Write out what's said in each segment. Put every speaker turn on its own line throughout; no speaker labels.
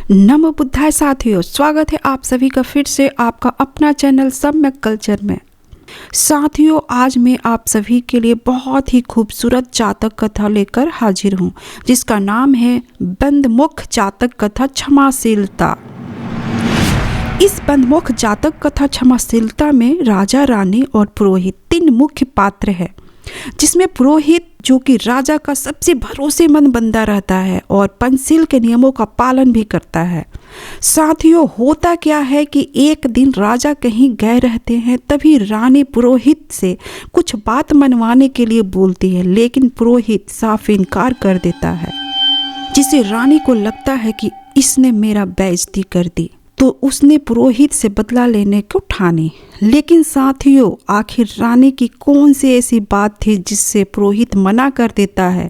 नमो बुद्धाय साथियों, स्वागत है आप सभी का फिर से आपका अपना चैनल सम्यक कल्चर में। साथियों, आज मैं आप सभी के लिए बहुत ही खूबसूरत जातक कथा लेकर हाजिर हूँ, जिसका नाम है बंधमुख जातक कथा क्षमाशीलता। इस बंधमुख जातक कथा क्षमाशीलता में राजा, रानी और पुरोहित तीन मुख्य पात्र हैं, जिसमें पुरोहित जो कि राजा का सबसे भरोसेमंद बंदा रहता है और पंचशील के नियमों का पालन भी करता है। साथियों, होता क्या है कि एक दिन राजा कहीं गए रहते हैं, तभी रानी पुरोहित से कुछ बात मनवाने के लिए बोलती है, लेकिन पुरोहित साफ इनकार कर देता है, जिससे रानी को लगता है कि इसने मेरा बेइज्जती कर दी, तो उसने पुरोहित से बदला लेने को ठानी। लेकिन साथियों, आखिर रानी की कौन सी ऐसी बात थी जिससे पुरोहित मना कर देता है,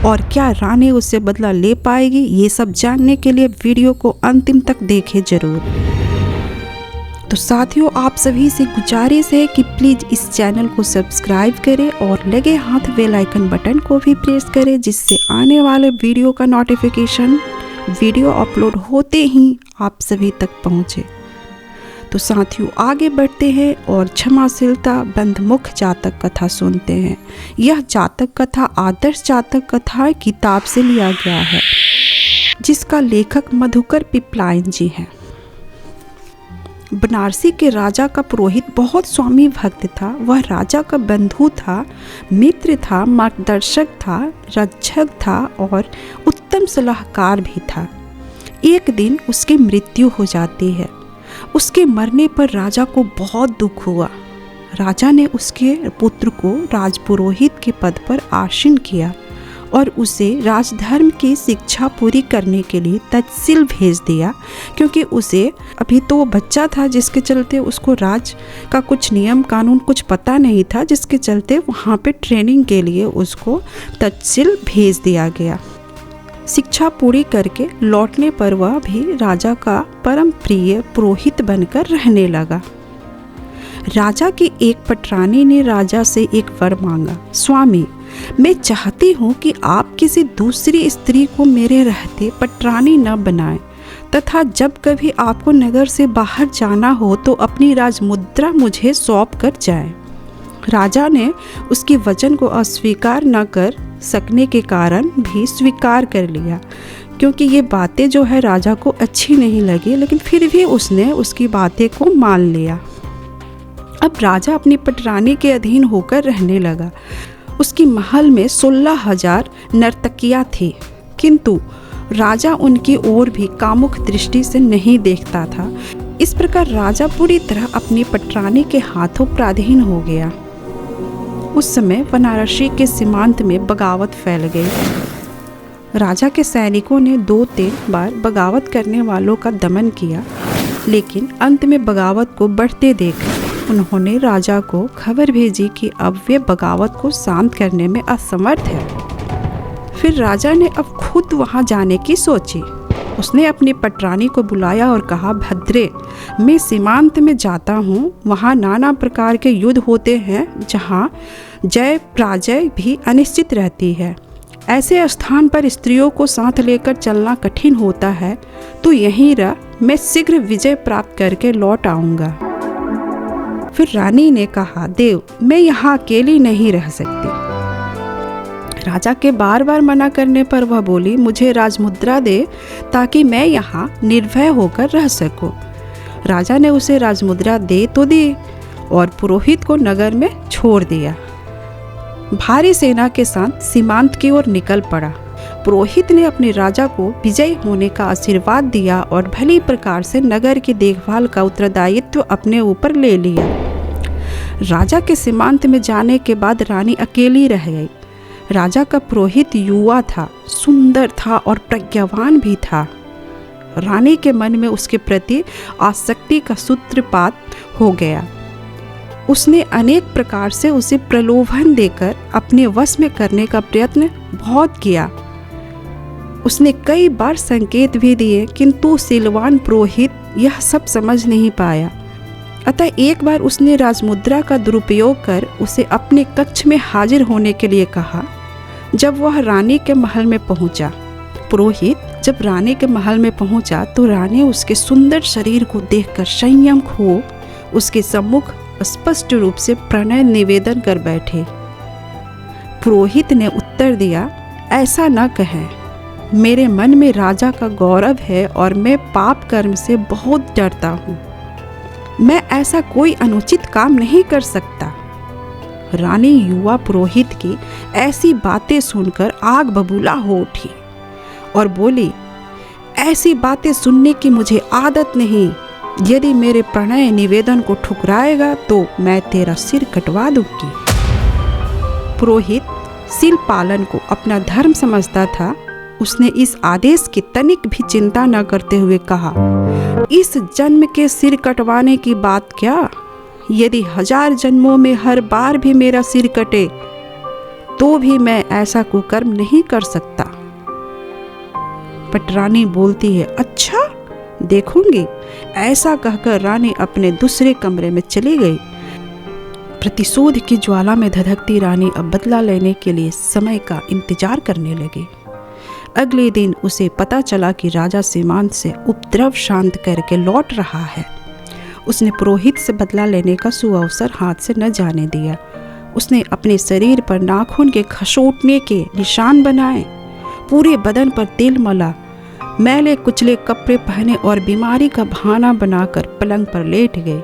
और क्या रानी उससे बदला ले पाएगी? ये सब जानने के लिए वीडियो को अंतिम तक देखें जरूर। तो साथियों, आप सभी से गुजारिश है कि प्लीज़ इस चैनल को सब्सक्राइब करें और लगे हाथ बेल आइकन बटन को भी प्रेस करें, जिससे आने वाले वीडियो का नोटिफिकेशन वीडियो अपलोड होते ही आप सभी तक पहुँचे। तो साथियों, आगे बढ़ते हैं और क्षमाशीलता बंधमुख जातक कथा सुनते हैं। यह जातक कथा आदर्श जातक कथा किताब से लिया गया है, जिसका लेखक मधुकर पिपलाइन जी हैं। बनारसी के राजा का पुरोहित बहुत स्वामी भक्त था। वह राजा का बंधु था, मित्र था, मार्गदर्शक था, रक्षक था और उत्तम सलाहकार भी था। एक दिन उसकी मृत्यु हो जाती है। उसके मरने पर राजा को बहुत दुख हुआ। राजा ने उसके पुत्र को राजपुरोहित के पद पर आसीन किया और उसे राजधर्म की शिक्षा पूरी करने के लिए तहसील भेज दिया, क्योंकि उसे अभी तो वो बच्चा था, जिसके चलते उसको राज का कुछ नियम कानून कुछ पता नहीं था, जिसके चलते वहाँ पे ट्रेनिंग के लिए उसको तहसील भेज दिया गया। शिक्षा पूरी करके लौटने पर वह भी राजा का परम प्रिय पुरोहित बनकर रहने लगा। राजा की एक पटरानी ने राजा से एक वर मांगा, स्वामी, मैं चाहती हूँ कि आप किसी दूसरी स्त्री को मेरे रहते पटरानी न बनाएं, तथा जब कभी आपको नगर से बाहर जाना हो तो अपनी राजमुद्रा मुझे सौंप कर जाएं। राजा ने उसके वचन को अस्वीकार न कर सकने के कारण भी स्वीकार कर लिया, क्योंकि ये बातें जो है राजा को अच्छी नहीं लगी, लेकिन फिर भी उसने उसकी बातें को मान लिया। अब राजा अपनी पटरानी के अधीन होकर रहने लगा। उसकी महल में 16,000 नर्तकियाँ थी, किंतु राजा उनकी ओर भी कामुक दृष्टि से नहीं देखता था। इस प्रकार राजा पूरी तरह अपनी पटरानी के हाथों पराधीन हो गया। उस समय बनारसी के सीमांत में बगावत फैल गई। राजा के सैनिकों ने 2-3 बार बगावत करने वालों का दमन किया, लेकिन अंत में बगावत को बढ़ते देख उन्होंने राजा को खबर भेजी कि अब वे बगावत को शांत करने में असमर्थ है। फिर राजा ने अब खुद वहां जाने की सोची। उसने अपनी पटरानी को बुलाया और कहा, भद्रे, मैं सीमांत में जाता हूँ। वहाँ नाना प्रकार के युद्ध होते हैं, जहाँ जय पराजय भी अनिश्चित रहती है। ऐसे स्थान पर स्त्रियों को साथ लेकर चलना कठिन होता है। तो यहीं रह, मैं शीघ्र विजय प्राप्त करके लौट आऊँगा। फिर रानी ने कहा, देव, मैं यहाँ अकेली नहीं रह सकती। राजा के बार बार मना करने पर वह बोली, मुझे राजमुद्रा दे ताकि मैं यहाँ निर्भय होकर रह सकूं। राजा ने उसे राजमुद्रा दे तो दी और पुरोहित को नगर में छोड़ दिया। भारी सेना के साथ सीमांत की ओर निकल पड़ा। पुरोहित ने अपने राजा को विजयी होने का आशीर्वाद दिया और भली प्रकार से नगर की देखभाल का उत्तरदायित्व अपने ऊपर ले लिया। राजा के सीमांत में जाने के बाद रानी अकेली रह गई। राजा का पुरोहित युवा था, सुंदर था और प्रज्ञावान भी था। रानी के मन में उसके प्रति आसक्ति का सूत्रपात हो गया। उसने अनेक प्रकार से उसे प्रलोभन देकर अपने वश में करने का प्रयत्न बहुत किया। उसने कई बार संकेत भी दिए, किंतु सिलवान पुरोहित यह सब समझ नहीं पाया। अतः एक बार उसने राजमुद्रा का दुरुपयोग कर उसे अपने कक्ष में हाजिर होने के लिए कहा। जब वह रानी के महल में पहुंचा, पुरोहित जब रानी के महल में पहुंचा तो रानी उसके सुंदर शरीर को देखकर संयम खो उसके सम्मुख स्पष्ट रूप से प्रणय निवेदन कर बैठे। पुरोहित ने उत्तर दिया, ऐसा न कहें, मेरे मन में राजा का गौरव है और मैं पाप कर्म से बहुत डरता हूँ। मैं ऐसा कोई अनुचित काम नहीं कर सकता। रानी युवा पुरोहित की ऐसी बातें सुनकर आग बबूला हो उठी और बोली, ऐसी बातें सुनने की मुझे आदत नहीं। यदि मेरे प्रणय निवेदन को ठुकराएगा तो मैं तेरा सिर कटवा दूंगी। पुरोहित सील पालन को अपना धर्म समझता था। उसने इस आदेश की तनिक भी चिंता न करते हुए कहा, इस जन्म के सिर कटवाने की बात क्या? यदि 1000 जन्मों में हर बार भी मेरा सिर कटे तो भी मैं ऐसा कुकर्म नहीं कर सकता। बट रानी बोलती है, अच्छा देखूंगी। ऐसा कहकर रानी अपने दूसरे कमरे में चली गई। प्रतिशोध की ज्वाला में धधकती रानी अब बदला लेने के लिए समय का इंतजार करने लगी। अगले दिन उसे पता चला कि राजा सीमांत से उपद्रव शांत करके लौट रहा है। उसने पुरोहित से बदला लेने का सुअवसर हाथ से न जाने दिया। उसने अपने शरीर पर नाखून के खसोटने के निशान बनाए, पूरे बदन पर तेल मला, मैले कुचले कपड़े पहने और बीमारी का बहाना बनाकर पलंग पर लेट गए।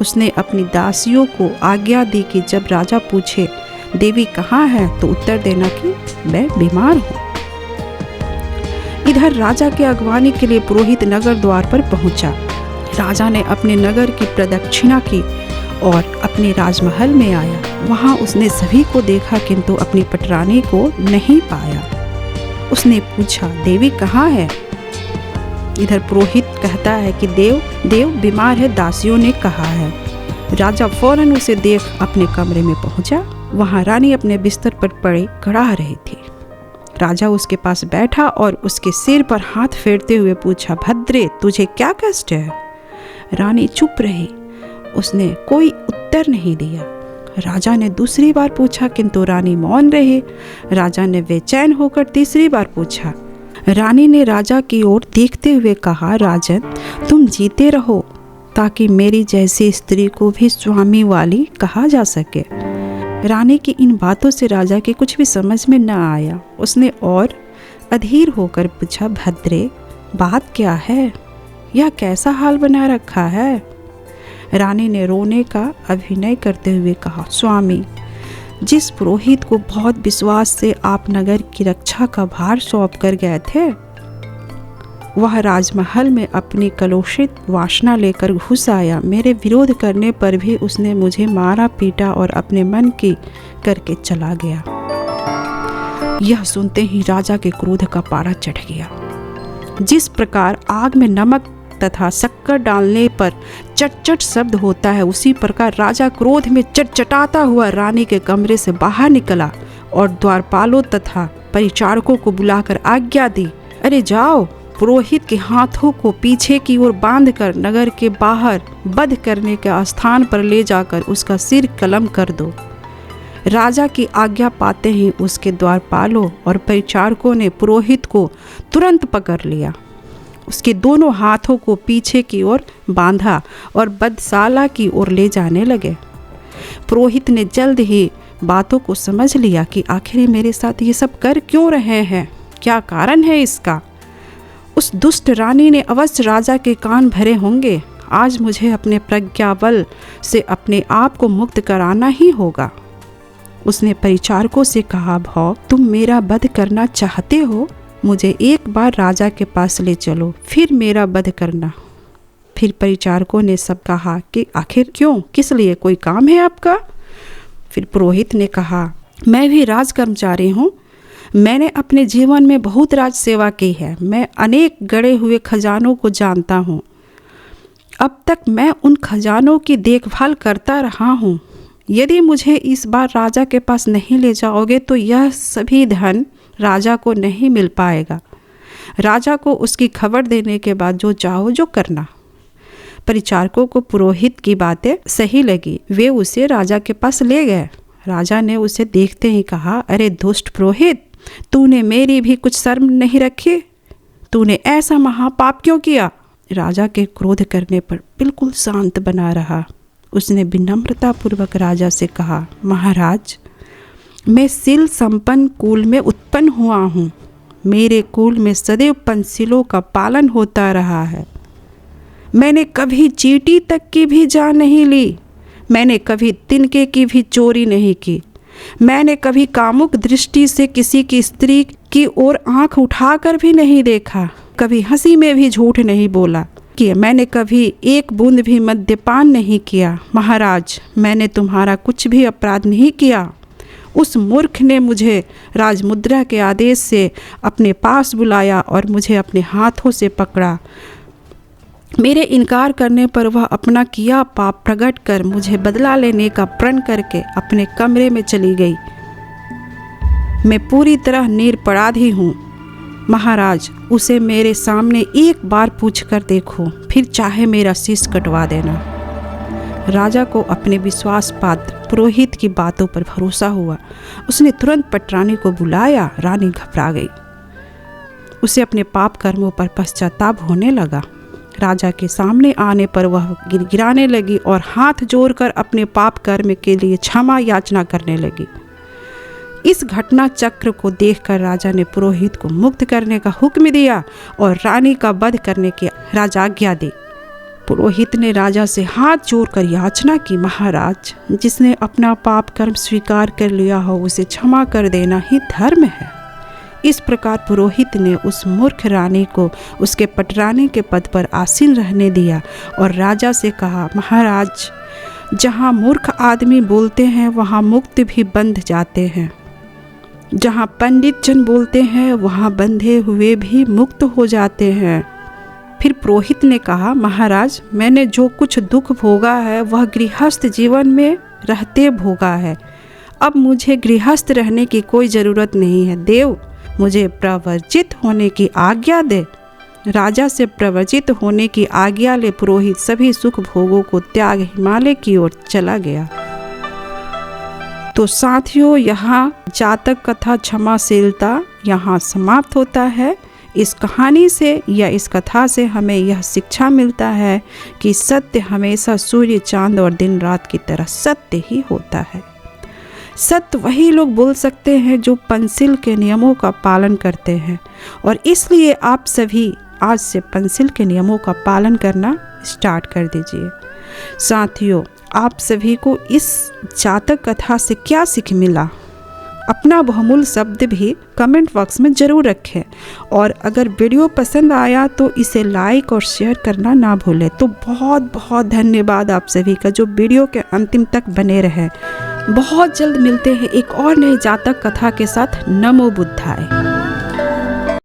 उसने अपनी दासियों को आज्ञा दी कि जब राजा पूछे देवी कहाँ है तो उत्तर देना कि मैं बीमार हूँ। इधर राजा के अगवानी के लिए पुरोहित नगर द्वार पर पहुंचा। राजा ने अपने नगर की प्रदक्षिणा की और अपने राजमहल में आया। वहां उसने सभी को देखा किंतु अपनी पटरानी को नहीं पाया। उसने पूछा, देवी कहाँ है? इधर पुरोहित कहता है कि देव बीमार है, दासियों ने कहा है। राजा फौरन उसे देख अपने कमरे में पहुंचा। वहां रानी अपने बिस्तर पर पड़े कड़ा रही थी। राजा उसके पास बैठा और उसके सिर पर हाथ फेरते हुए पूछा, भद्रे तुझे क्या कष्ट है? रानी चुप रही। उसने कोई उत्तर नहीं दिया। राजा ने दूसरी बार पूछा किंतु रानी मौन रही। राजा ने बेचैन होकर तीसरी बार पूछा। रानी ने राजा की ओर देखते हुए कहा, राजन तुम जीते रहो ताकि मेरी जैसी स्त्री को भी स्वामी वाली कहा जा सके। रानी की इन बातों से राजा के कुछ भी समझ में न आया। उसने और अधीर होकर पूछा, भद्रे बात क्या है? यह कैसा हाल बना रखा है? रानी ने रोने का अभिनय करते हुए कहा, स्वामी जिस पुरोहित को बहुत विश्वास से आप नगर की रक्षा का भार सौंप कर गए थे, वह राजमहल में अपनी कलुषित वासना लेकर घुस आया। मेरे विरोध करने पर भी उसने मुझे मारा पीटा और अपने मन की करके चला गया। यह सुनते ही राजा के क्रोध का पारा चढ़ गया। जिस प्रकार आग में नमक तथा शक्कर डालने पर चटचट शब्द होता है, उसी प्रकार राजा क्रोध में चटचटाता हुआ रानी के कमरे से बाहर निकला और द्वारपालों तथा परिचारकों को बुलाकर आज्ञा दी, अरे जाओ, पुरोहित के हाथों को पीछे की ओर बांधकर नगर के बाहर वध करने के स्थान पर ले जाकर उसका सिर कलम कर दो। राजा की आज्ञा पाते ही उसके द्वारपालों और परिचारकों ने पुरोहित को तुरंत पकड़ लिया। उसके दोनों हाथों को पीछे की ओर बांधा और बधशाला की ओर ले जाने लगे। पुरोहित ने जल्द ही बातों को समझ लिया कि आखिर मेरे साथ ये सब कर क्यों रहे हैं, क्या कारण है इसका। उस दुष्ट रानी ने अवश्य राजा के कान भरे होंगे। आज मुझे अपने प्रज्ञाबल से अपने आप को मुक्त कराना ही होगा। उसने परिचारकों से कहा, भौ तुम मेरा वध करना चाहते हो, मुझे एक बार राजा के पास ले चलो, फिर मेरा वध करना। फिर परिचारकों ने सब कहा कि आखिर क्यों, किस लिए, कोई काम है आपका? फिर पुरोहित ने कहा, मैं भी राज कर्मचारी हूँ। मैंने अपने जीवन में बहुत राज सेवा की है। मैं अनेक गड़े हुए खजानों को जानता हूँ। अब तक मैं उन खजानों की देखभाल करता रहा हूँ। यदि मुझे इस बार राजा के पास नहीं ले जाओगे तो यह सभी धन राजा को नहीं मिल पाएगा। राजा को उसकी खबर देने के बाद जो चाहो जो करना। परिचारकों को पुरोहित की बातें सही लगी। वे उसे राजा के पास ले गए। राजा ने उसे देखते ही कहा, अरे दुष्ट पुरोहित, तूने मेरी भी कुछ शर्म नहीं रखी? तूने ऐसा महापाप क्यों किया? राजा के क्रोध करने पर बिल्कुल शांत बना रहा। उसने विनम्रतापूर्वक राजा से कहा, महाराज, मैं सील संपन्न कुल में उत्पन्न हुआ हूँ। मेरे कुल में सदैव पंचशीलों का पालन होता रहा है। मैंने कभी चींटी तक की भी जान नहीं ली। मैंने कभी तिनके की भी चोरी नहीं की। मैंने कभी कामुक दृष्टि से किसी की स्त्री की ओर आंख उठाकर भी नहीं देखा। कभी हंसी में भी झूठ नहीं बोला कि मैंने कभी एक बूंद भी मद्यपान नहीं किया। महाराज, मैंने तुम्हारा कुछ भी अपराध नहीं किया। उस मूर्ख ने मुझे राजमुद्रा के आदेश से अपने पास बुलाया और मुझे अपने हाथों से पकड़ा। मेरे इनकार करने पर वह अपना किया पाप प्रकट कर मुझे बदला लेने का प्रण करके अपने कमरे में चली गई। मैं पूरी तरह निरपराधी हूँ। महाराज, उसे मेरे सामने एक बार पूछ कर देखो, फिर चाहे मेरा शीश कटवा देना। राजा को अपने विश्वास पात्र पुरोहित की बातों पर भरोसा हुआ। उसने तुरंत पटरानी को बुलाया। रानी घबरा गई। उसे अपने पाप कर्मों पर पश्चाताप होने लगा। राजा के सामने आने पर वह गिड़गिड़ाने लगी और हाथ जोड़कर अपने पाप कर्म के लिए क्षमा याचना करने लगी। इस घटना चक्र को देखकर राजा ने पुरोहित को मुक्त करने का हुक्म दिया और रानी का वध करने की राजाज्ञा दी। पुरोहित ने राजा से हाथ जोड़कर याचना की, महाराज, जिसने अपना पाप कर्म स्वीकार कर लिया हो उसे क्षमा कर देना ही धर्म है। इस प्रकार पुरोहित ने उस मूर्ख रानी को उसके पटरानी के पद पर आसीन रहने दिया और राजा से कहा, महाराज, जहाँ मूर्ख आदमी बोलते हैं वहाँ मुक्त भी बंध जाते हैं। जहाँ पंडित जन बोलते हैं वहाँ बंधे हुए भी मुक्त हो जाते हैं। फिर पुरोहित ने कहा, महाराज, मैंने जो कुछ दुख भोगा है वह गृहस्थ जीवन में रहते भोगा है। अब मुझे गृहस्थ रहने की कोई ज़रूरत नहीं है। देव, मुझे प्रवर्जित होने की आज्ञा दे। राजा से प्रवर्जित होने की आज्ञा ले पुरोहित सभी सुख भोगों को त्याग हिमालय की ओर चला गया। तो साथियों, यहाँ जातक कथा क्षमाशीलता यहाँ समाप्त होता है। इस कहानी से या इस कथा से हमें यह शिक्षा मिलता है कि सत्य हमेशा सूर्य, चांद और दिन रात की तरह सत्य ही होता है। सत्य वही लोग बोल सकते हैं जो पंचशील के नियमों का पालन करते हैं, और इसलिए आप सभी आज से पंचशील के नियमों का पालन करना स्टार्ट कर दीजिए। साथियों, आप सभी को इस जातक कथा से क्या सीख मिला? अपना बहुमूल्य शब्द भी कमेंट बॉक्स में ज़रूर रखें, और अगर वीडियो पसंद आया तो इसे लाइक और शेयर करना ना भूलें। तो बहुत बहुत धन्यवाद आप सभी का जो वीडियो के अंतिम तक बने रहे। बहुत जल्द मिलते हैं एक और नई जातक कथा के साथ। नमो बुद्धाय।